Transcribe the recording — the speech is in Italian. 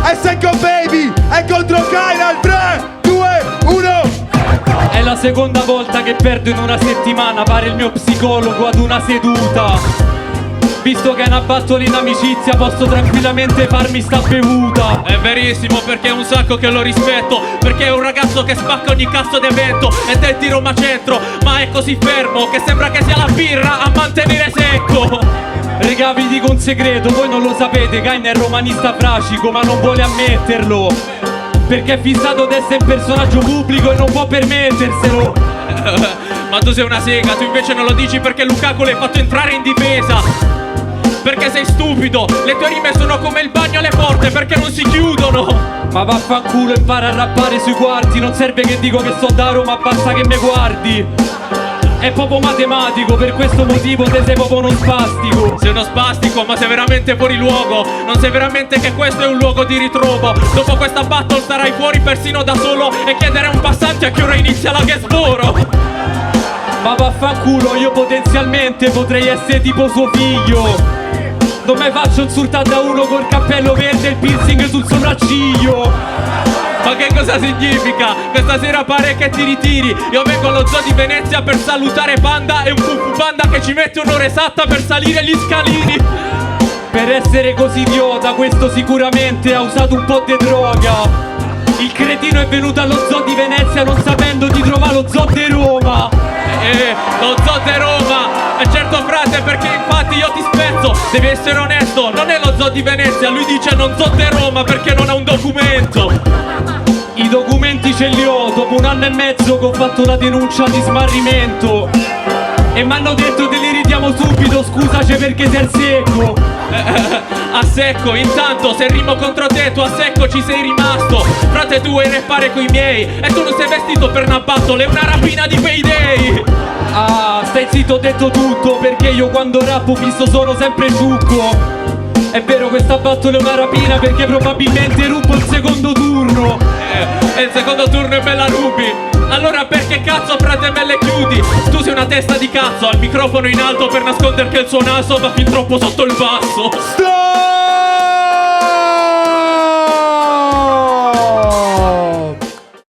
è Secco Baby, è contro Kyle. 3, 2, 1. È la seconda volta che perdo in una settimana, pare il mio psicologo ad una seduta. Visto che è una battola in amicizia, posso tranquillamente farmi sta bevuta. È verissimo, perché è un sacco che lo rispetto, perché è un ragazzo che spacca ogni cazzo di evento ed è di Roma Centro, ma è così fermo che sembra che sia la birra a mantenere secco. Regà, vi dico un segreto, voi non lo sapete, Kain è romanista fracico, ma non vuole ammetterlo, perché è fissato d'essere un personaggio pubblico e non può permetterselo. Ma tu sei una sega, tu invece non lo dici perché Lukaku l'hai fatto entrare in difesa. Perché sei stupido, le tue rime sono come il bagno alle porte perché non si chiudono. Ma vaffanculo, impara a rappare sui quarti, non serve che dico che so da Roma, basta che me guardi. È proprio matematico, per questo motivo te sei proprio uno spastico. Sei uno spastico, ma sei veramente fuori luogo. Non sai veramente che questo è un luogo di ritrovo. Dopo questa battle starai fuori persino da solo e chiedere a un passante a che ora inizia la Gasboro. Ma vaffanculo, io potenzialmente potrei essere tipo suo figlio. Non mi faccio insultare da uno col cappello verde e il piercing sul sopracciglio. Ma che cosa significa? Questa sera pare che ti ritiri. Io vengo allo zoo di Venezia per salutare Panda e un Fufu Panda che ci mette un'ora esatta per salire gli scalini. Per essere così idiota, questo sicuramente ha usato un po' di droga. Il cretino è venuto allo zoo di Venezia non sapendo di trovare lo zoo di Roma. Lo zoo di Roma. E certo frate, perché infatti io ti spezzo. Devi essere onesto, non è lo zoo di Venezia. Lui dice non zoo di Roma perché non ha un documento. I documenti ce li ho, dopo 1 anno e mezzo che ho fatto la denuncia di smarrimento. E mi hanno detto te li ridiamo subito, scusaci perché sei al secco. A secco, intanto se rimo contro te tu a secco ci sei rimasto. Frate, tu vuoi rappare coi miei e tu non sei vestito per una battle, è una rapina di Payday. Ah, stai zitto, ho detto tutto, perché io quando rappo fisso sono sempre ciucco. È vero, questa battle è una rapina perché probabilmente rubo il secondo turno. E il secondo turno e me la rubi. Allora perché cazzo frate me le chiudi? Tu sei una testa di cazzo, al microfono in alto per nascondere che il suo naso va fin troppo sotto il basso. Stop!